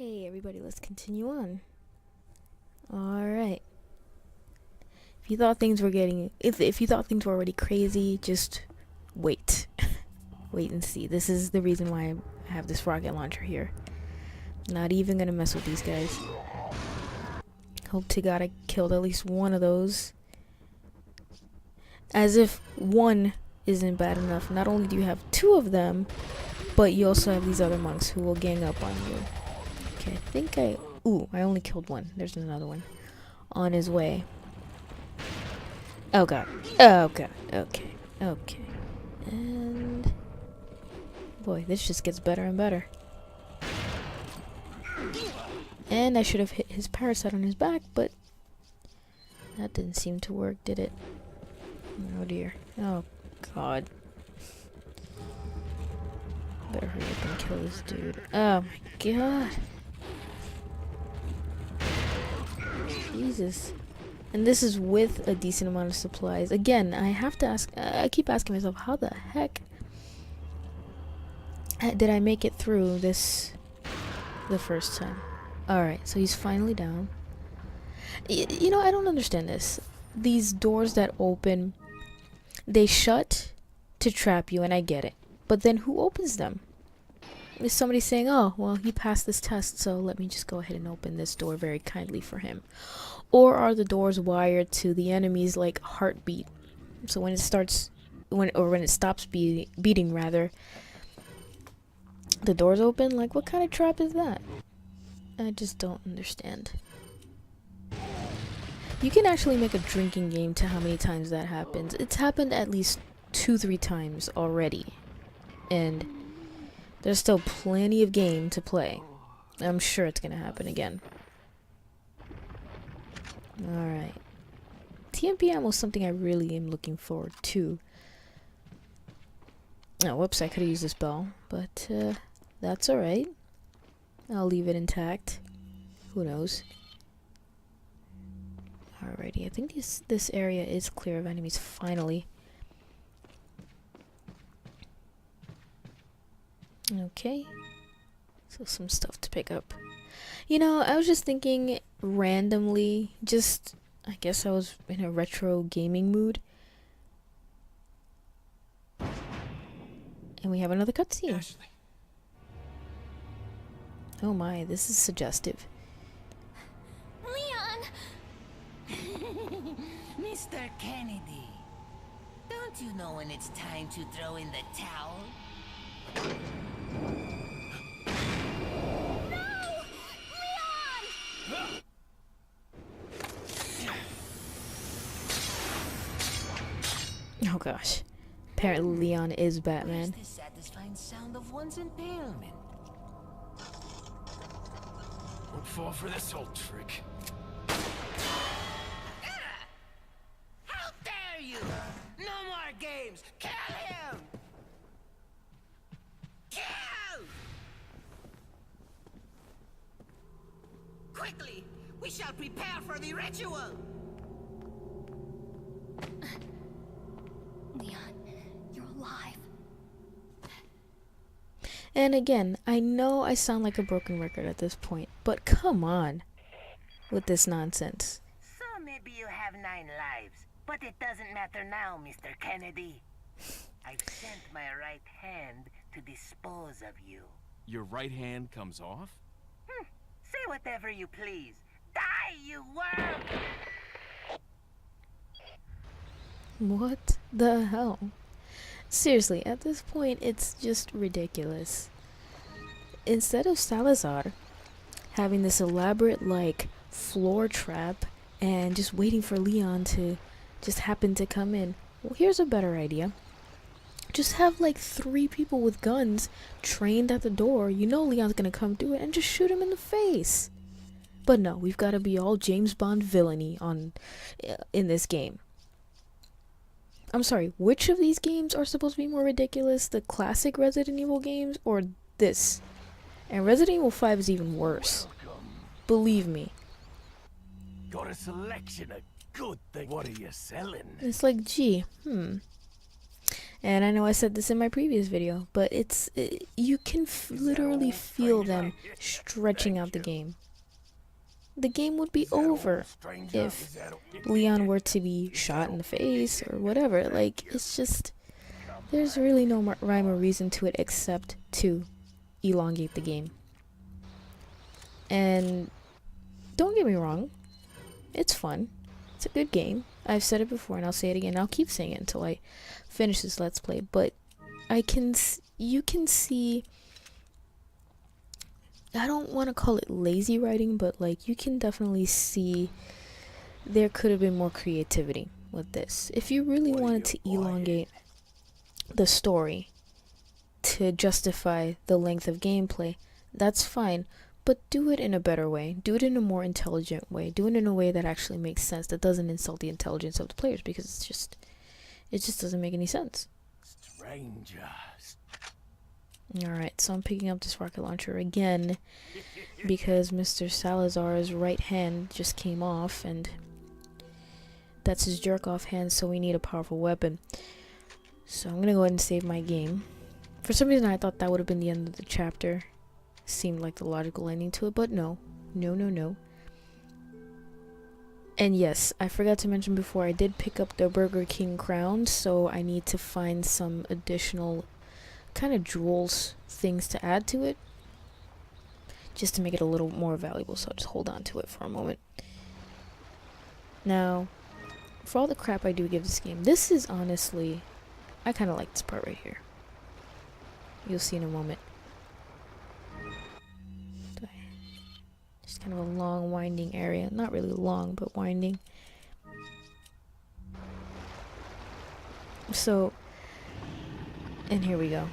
Okay, everybody, let's continue on. Alright. If you thought things were getting... If you thought things were already crazy, just wait. Wait and see. This is the reason why I have this rocket launcher here. Not even gonna mess with these guys. Hope to God I killed at least one of those. As if one isn't bad enough. Not only do you have two of them, but you also have these other monks who will gang up on you. Okay, I think Ooh, I only killed one. There's another one. On his way. Oh god. Oh god. Okay. Okay. And... boy, this just gets better and better. And I should have hit his parasite on his back, but... that didn't seem to work, did it? Oh dear. Oh god. Better hurry up and kill this dude. Oh my god. Jesus. And this is with a decent amount of supplies. Again, I have to ask, I keep asking myself, how the heck did I make it through this the first time? Alright, so he's finally down. You know, I don't understand this. These doors that open, they shut to trap you, and I get it. But then who opens them? Is somebody saying, oh, well, he passed this test, so let me just go ahead and open this door very kindly for him? Or are the doors wired to the enemy's, like, heartbeat? So when it starts, when it stops beating, rather, the doors open? Like, what kind of trap is that? I just don't understand. You can actually make a drinking game to how many times that happens. It's happened at least 2-3 times already. And there's still plenty of game to play. I'm sure it's gonna happen again. Alright. TMP ammo is something I really am looking forward to. Oh, whoops, I could have used this bell. But, that's alright. I'll leave it intact. Who knows? Alrighty, I think this area is clear of enemies, finally. Okay. So some stuff to pick up. You know, I was just thinking randomly, I guess I was in a retro gaming mood. And we have another cutscene. Ashley. Oh my, this is suggestive. Leon! Mr. Kennedy, don't you know when it's time to throw in the towel? No! Leon! Oh gosh. Apparently Leon is Batman. Where's the satisfying sound of one's impalement? Won't fall for this old trick. How dare you! No more games! Kill him! Kill! Quickly! We shall prepare for the ritual! Leon, you're alive. And again, I know I sound like a broken record at this point, but come on with this nonsense. So maybe you have 9 lives, but it doesn't matter now, Mr. Kennedy. I've sent my right hand to dispose of you. Your right hand comes off? Say whatever you please. Die, you worm! What the hell? Seriously, at this point, it's just ridiculous. Instead of Salazar having this elaborate, like, floor trap and just waiting for Leon to just happen to come in, well, here's a better idea. Just have, like, 3 people with guns trained at the door. You know Leon's gonna come through it and just shoot him in the face. But no, we've got to be all James Bond villainy in this game. I'm sorry, which of these games are supposed to be more ridiculous? The classic Resident Evil games or this? And Resident Evil 5 is even worse. Believe me. Got a selection of good things. What are you selling? It's like, gee, And I know I said this in my previous video, but you can literally feel them stretching out the game. The game would be over if Leon were to be shot in the face or whatever. Like, it's just, there's really no rhyme or reason to it except to elongate the game. And don't get me wrong, it's fun. It's a good game. I've said it before and I'll say it again. I'll keep saying it until I finish this Let's Play. But you can see, I don't want to call it lazy writing, but like you can definitely see there could have been more creativity with this. If you really wanted to elongate the story to justify the length of gameplay, that's fine. But do it in a better way. Do it in a more intelligent way. Do it in a way that actually makes sense, that doesn't insult the intelligence of the players, because it just doesn't make any sense. Strangers. Alright, so I'm picking up this rocket launcher again because Mr. Salazar's right hand just came off, and that's his jerk-off hand, so we need a powerful weapon. So I'm gonna go ahead and save my game. For some reason I thought that would have been the end of the chapter. Seemed like the logical ending to it, but no. No. And yes, I forgot to mention before, I did pick up the Burger King crown, so I need to find some additional kind of jewels things to add to it, just to make it a little more valuable. So I'll just hold on to it for a moment. Now, for all the crap I do give this game, this is honestly, I kind of like this part right here. You'll see in a moment. Just kind of a long winding area. Not really long, but winding. So, and here we go.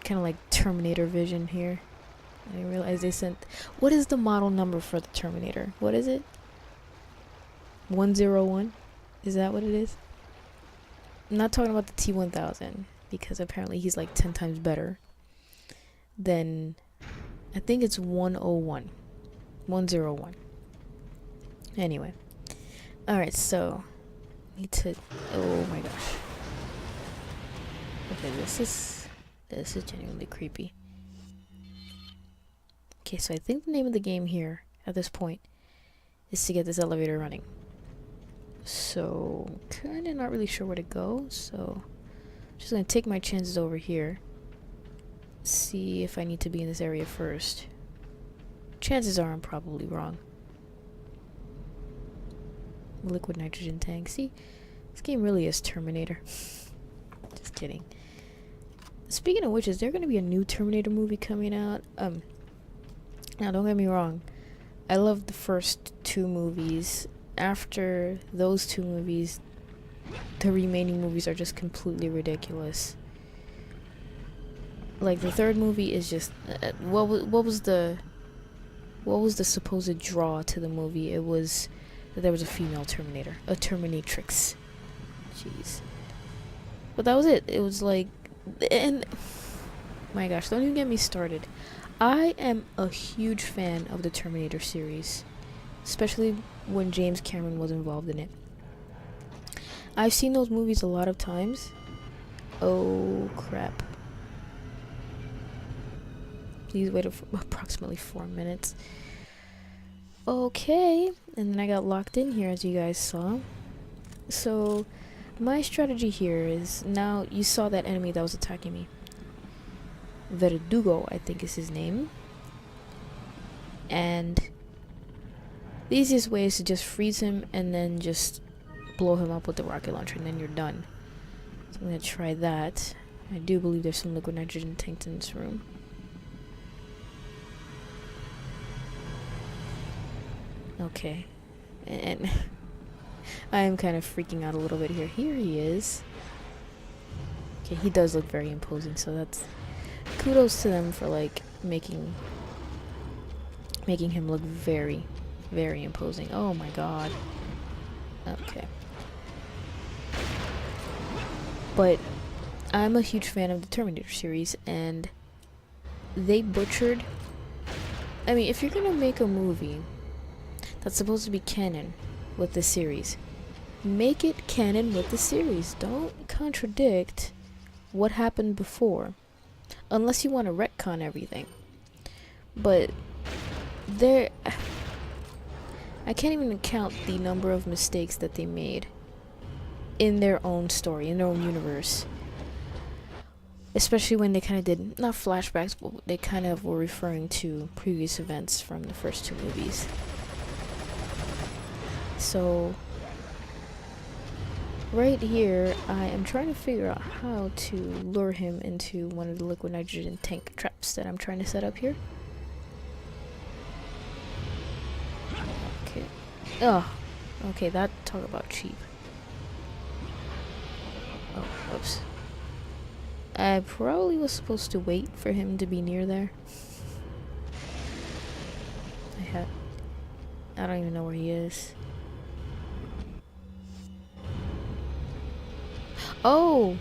Kind of like Terminator vision here. I didn't realize they sent... What is the model number for the Terminator? What is it? 101? Is that what it is? I'm not talking about the T-1000, because apparently he's like 10 times better than... I think it's 101. 101. Anyway. Alright, so... Need to... Oh my gosh. Okay, this is genuinely creepy. Okay, so I think the name of the game here, at this point, is to get this elevator running. So, kinda not really sure where to go, so... I'm just gonna take my chances over here. See if I need to be in this area first. Chances are I'm probably wrong. Liquid nitrogen tank. See, this game really is Terminator. Just kidding. Speaking of which, is there going to be a new Terminator movie coming out? Now don't get me wrong, I love the first two movies. After those two movies, the remaining movies are just completely ridiculous. Like the third movie is just what was the supposed draw to the movie? It was that there was a female Terminator, a Terminatrix. Jeez. But that was it. It was like, and my gosh, don't even get me started. I am a huge fan of the Terminator series, especially when James Cameron was involved in it. I've seen those movies a lot of times. Oh crap. Please wait approximately 4 minutes. Okay, and then I got locked in here, as you guys saw. So, my strategy here is, now you saw that enemy that was attacking me. Verdugo, I think is his name. And the easiest way is to just freeze him and then just blow him up with the rocket launcher, and then you're done. So I'm gonna try that. I do believe there's some liquid nitrogen tanks in this room. Okay, and I am kind of freaking out a little bit here. Here he is. Okay, he does look very imposing, so that's kudos to them for like making him look very, very imposing. Oh my god. Okay. But I'm a huge fan of the Terminator series, and they butchered... I mean, if you're gonna make a movie that's supposed to be canon with the series, make it canon with the series. Don't contradict what happened before, unless you want to retcon everything. But there, I can't even count the number of mistakes that they made in their own story, in their own universe. Especially when they kind of did, not flashbacks, but they kind of were referring to previous events from the first two movies. So, right here, I am trying to figure out how to lure him into one of the liquid nitrogen tank traps that I'm trying to set up here. Okay. Oh, okay, that, talk about cheap. Oh, whoops. I probably was supposed to wait for him to be near there. I don't even know where he is. Oh!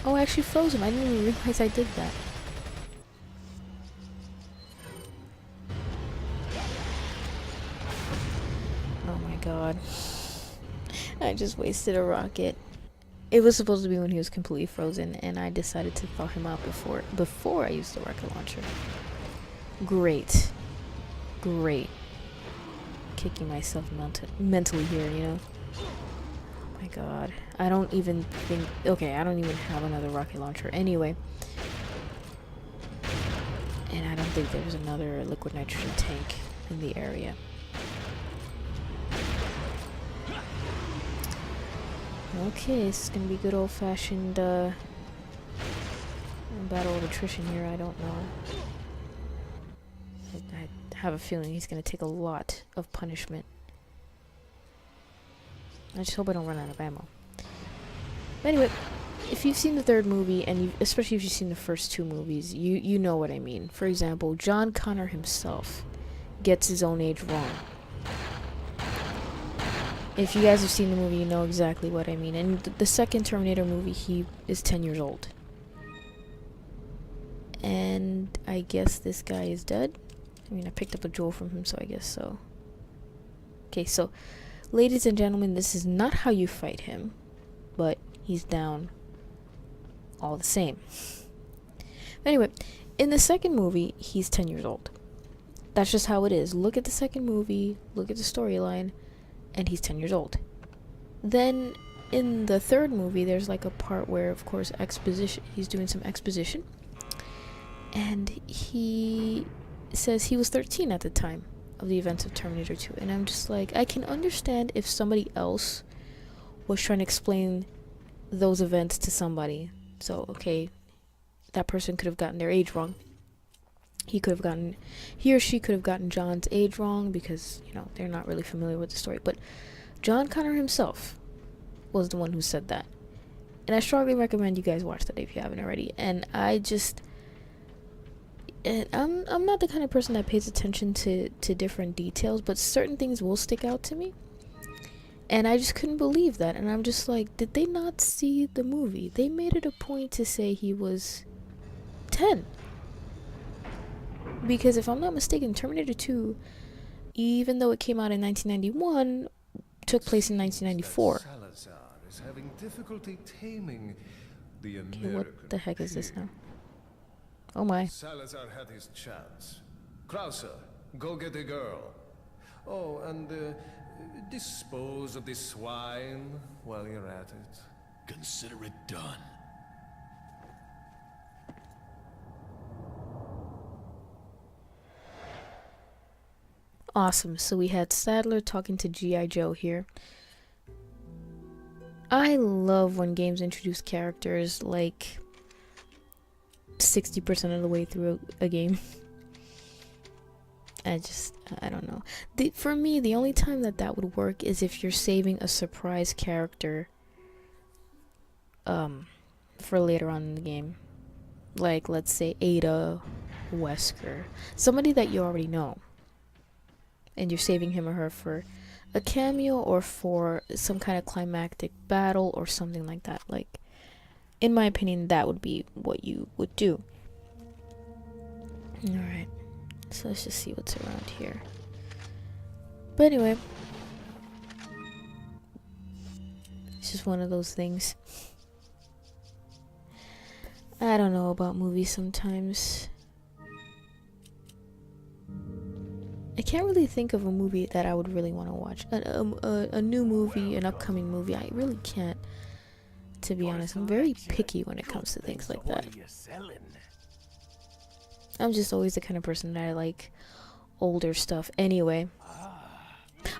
Oh, I actually froze him. I didn't even realize I did that. Oh my god. I just wasted a rocket. It was supposed to be when he was completely frozen, and I decided to thaw him out before I used the rocket launcher. Great. Great. Kicking myself mentally here, you know? Oh my god. I don't even think... Okay, I don't even have another rocket launcher anyway. And I don't think there's another liquid nitrogen tank in the area. Okay, this is gonna be good old-fashioned battle of attrition here. I don't know. I have a feeling he's gonna take a lot of punishment. I just hope I don't run out of ammo. But anyway, if you've seen the third movie, and especially if you've seen the first two movies, you know what I mean. For example, John Connor himself gets his own age wrong. If you guys have seen the movie, you know exactly what I mean. In the second Terminator movie, he is 10 years old. And I guess this guy is dead. I mean, I picked up a jewel from him, so I guess so. Okay, so, ladies and gentlemen, this is not how you fight him. But he's down all the same. Anyway, in the second movie, he's 10 years old. That's just how it is. Look at the second movie, look at the storyline, and he's 10 years old. Then in the third movie, there's like a part where, of course, he's doing some exposition, and he says he was 13 at the time of the events of Terminator 2, and I'm just like, I can understand if somebody else was trying to explain those events to somebody. So, okay, that person could have gotten their age wrong. He or she could have gotten John's age wrong because, you know, they're not really familiar with the story. But John Connor himself was the one who said that. And I strongly recommend you guys watch that if you haven't already. And I'm not the kind of person that pays attention to different details, but certain things will stick out to me. And I just couldn't believe that. And I'm just like, did they not see the movie? They made it a point to say he was 10. Because if I'm not mistaken, Terminator 2, even though it came out in 1991, took place in 1994. Salazar is having difficulty taming the Okay, American what the heck is this pig. now? Oh my. Salazar had his chance. Krauser, go get a girl. Oh, and dispose of this swine while you're at it. Consider it done. Awesome. So we had Sadler talking to G.I. Joe here. I love when games introduce characters like 60% of the way through a game. I don't know. For me, the only time that would work is if you're saving a surprise character for later on in the game. Like, let's say Ada, Wesker. Somebody that you already know. And you're saving him or her for a cameo or for some kind of climactic battle or something like that. Like, in my opinion, that would be what you would do. Alright. So let's just see what's around here. But anyway. It's just one of those things. I don't know about movies sometimes. I can't really think of a movie that I would really want to watch. A new movie, an upcoming movie. I really can't, to be honest. I'm very picky when it comes to things like that. I'm just always the kind of person that I like older stuff. Anyway.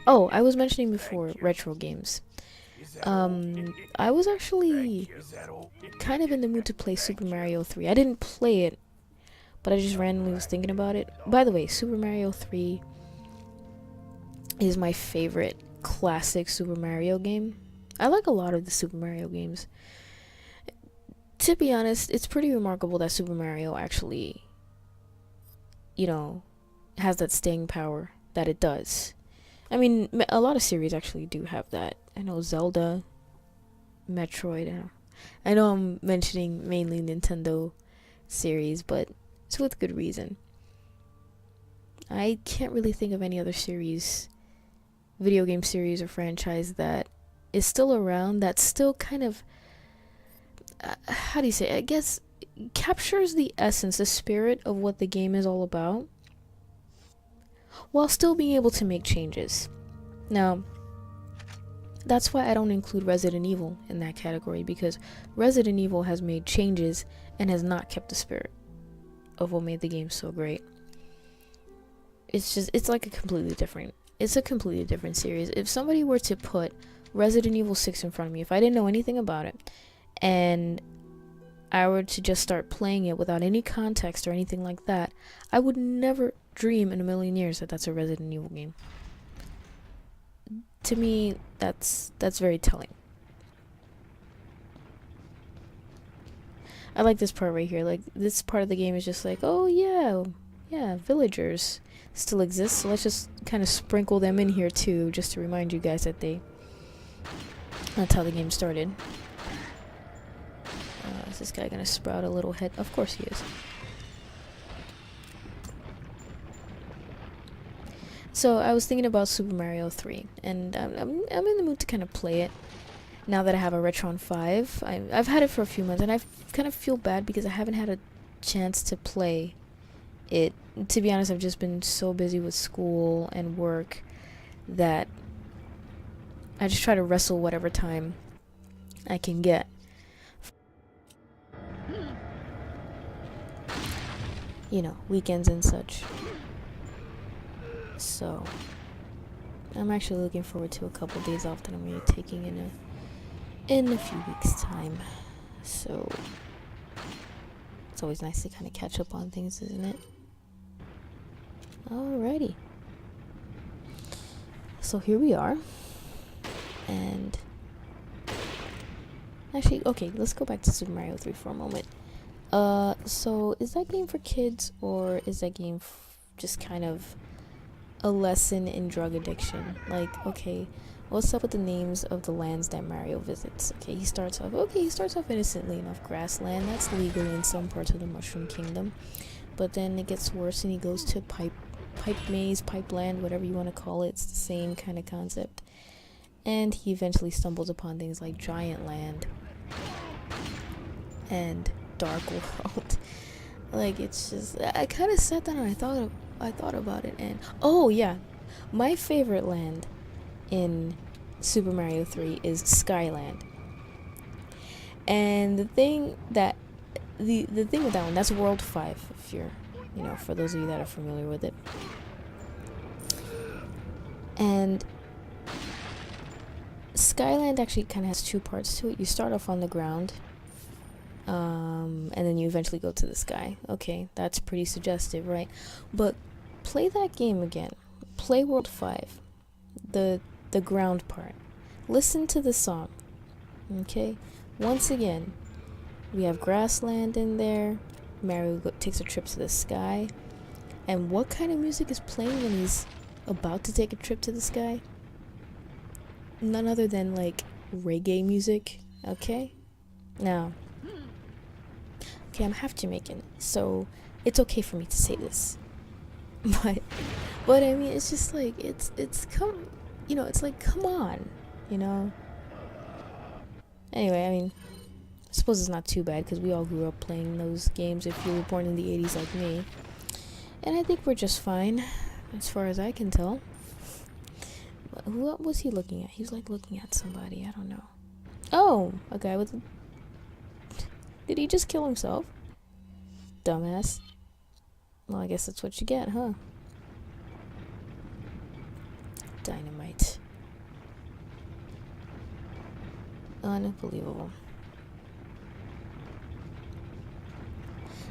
Oh, I was mentioning before retro games. I was actually kind of in the mood to play Super Mario 3. I didn't play it, but I just randomly was thinking about it. By the way, Super Mario 3 is my favorite classic Super Mario game. I like a lot of the Super Mario games. To be honest, it's pretty remarkable that Super Mario actually, you know, has that staying power that it does. I mean, a lot of series actually do have that. I know Zelda, Metroid. I know I'm mentioning mainly Nintendo series, but it's with good reason. I can't really think of any other series, video game series or franchise that is still around, that still kind of, how do you say it? I guess captures the essence, the spirit of what the game is all about, while still being able to make changes. Now, that's why I don't include Resident Evil in that category, because Resident Evil has made changes and has not kept the spirit of what made the game so great. It's like a completely different series. If somebody were to put Resident Evil 6 in front of me, if I didn't know anything about it, and I were to just start playing it without any context or anything like that, I would never dream in a million years that that's a Resident Evil game. To me, that's very telling. I like this part right here. Like, this part of the game is just like, oh yeah, villagers still exist, so let's just kind of sprinkle them in here too, just to remind you guys that that's how the game started. Is this guy gonna sprout a little head? Of course he is. So I was thinking about Super Mario 3, and I'm in the mood to kind of play it now that I have a Retron 5. I've had it for a few months, and I kind of feel bad because I haven't had a chance to play it. To be honest, I've just been so busy with school and work that I just try to wrestle whatever time I can get. You know, weekends and such. So I'm actually looking forward to a couple days off that I'm going to be taking in a few weeks' time. So it's always nice to kind of catch up on things, isn't it? Alrighty. So here we are. And actually, okay, let's go back to Super Mario 3 for a moment. So is that game for kids, or is that game just kind of a lesson in drug addiction? Like, okay, what's up with the names of the lands that Mario visits? Okay, he starts off innocently enough. Grassland, that's legal in some parts of the Mushroom Kingdom, but then it gets worse and he goes to pipe maze, pipeland, whatever you want to call it. It's the same kind of concept, and he eventually stumbles upon things like Giant Land and Dark World. Like, it's just, I kind of sat down and I thought about it, and oh yeah, my favorite land in Super Mario 3 is Skyland. And the thing with that one, that's World 5, if you're, you know, for those of you that are familiar with it. And Skyland actually kind of has two parts to it. You start off on the ground, and then you eventually go to the sky. Okay, that's pretty suggestive, right? But play that game again. Play World 5, the ground part. Listen to the song. Okay? Once again, we have Grassland in there. Mario takes a trip to the sky. And what kind of music is playing when he's about to take a trip to the sky? None other than, like, reggae music. Okay? Now, okay, I'm half Jamaican, so it's okay for me to say this. But I mean, it's just like, it's like, come on, you know? Anyway, I mean, I suppose it's not too bad because we all grew up playing those games if you were born in the 80s like me. And I think we're just fine, as far as I can tell. What was he looking at? He was like looking at somebody. I don't know. Oh, a guy with... Did he just kill himself? Dumbass. Well, I guess that's what you get, huh? Dynamite. Unbelievable.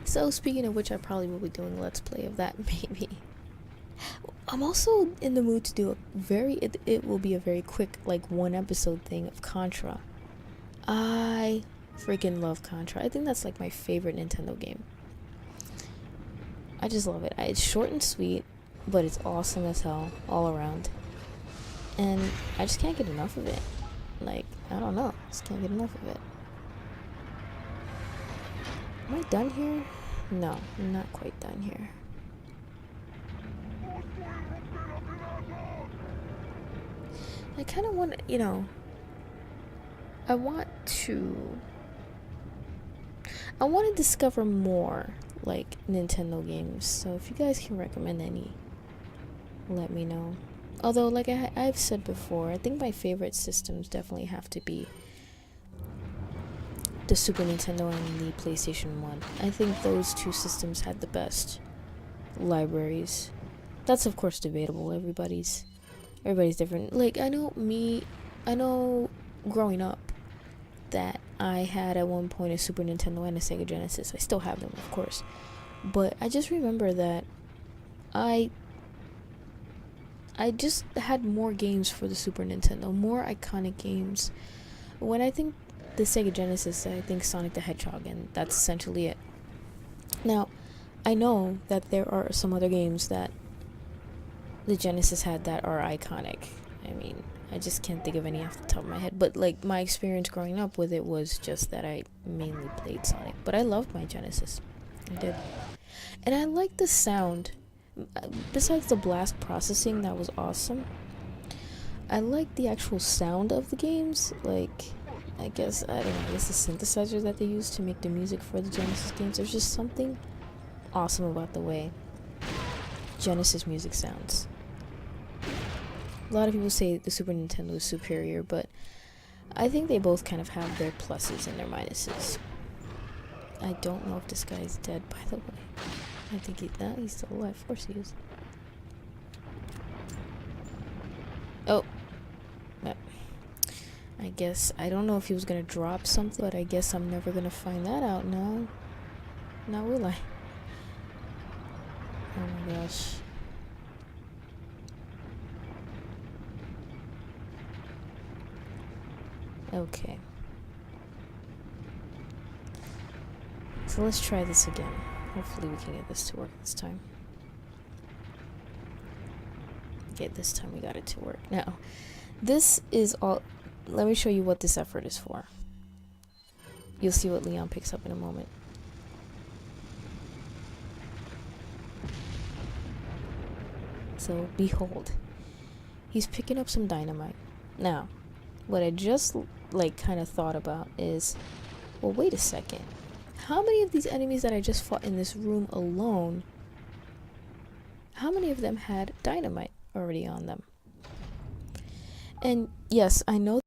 So, speaking of which, I probably will be doing a Let's Play of that, maybe. I'm also in the mood to do a it will be a very quick, like, 1-episode thing of Contra. I freaking love Contra. I think that's, like, my favorite Nintendo game. I just love it. It's short and sweet, but it's awesome as hell, all around. And I just can't get enough of it. Like, I don't know. Just can't get enough of it. Am I done here? No, I'm not quite done here. I kind of want to, you know, I want to discover more, like, Nintendo games. So if you guys can recommend any, let me know. Although, like I've said before, I think my favorite systems definitely have to be the Super Nintendo and the PlayStation 1. I think those two systems had the best libraries. That's of course debatable. Everybody's different. Like, I know growing up that I had at one point a Super Nintendo and a Sega Genesis. I still have them, of course. But I just remember that I just had more games for the Super Nintendo, more iconic games. When I think the Sega Genesis, I think Sonic the Hedgehog, and that's essentially it. Now, I know that there are some other games that the Genesis had that are iconic. I mean, I just can't think of any off the top of my head. But, like, my experience growing up with it was just that I mainly played Sonic. But I loved my Genesis. I did. And I liked the sound. Besides the blast processing, that was awesome. I liked the actual sound of the games. Like, I guess the synthesizer that they used to make the music for the Genesis games. There's just something awesome about the way Genesis music sounds. A lot of people say the Super Nintendo is superior, but I think they both kind of have their pluses and their minuses. I don't know if this guy is dead, by the way. I think he's still alive. Of course he is. Oh. I guess, I don't know if he was gonna drop something, but I guess I'm never gonna find that out now. Now will I? Oh my gosh. Okay. So let's try this again. Hopefully we can get this to work this time. Okay, this time we got it to work. Now, this is all... Let me show you what this effort is for. You'll see what Leon picks up in a moment. So, behold. He's picking up some dynamite. Now, what I just, like, kind of thought about is... Well, wait a second. How many of these enemies that I just fought in this room alone, how many of them had dynamite already on them? And yes, I know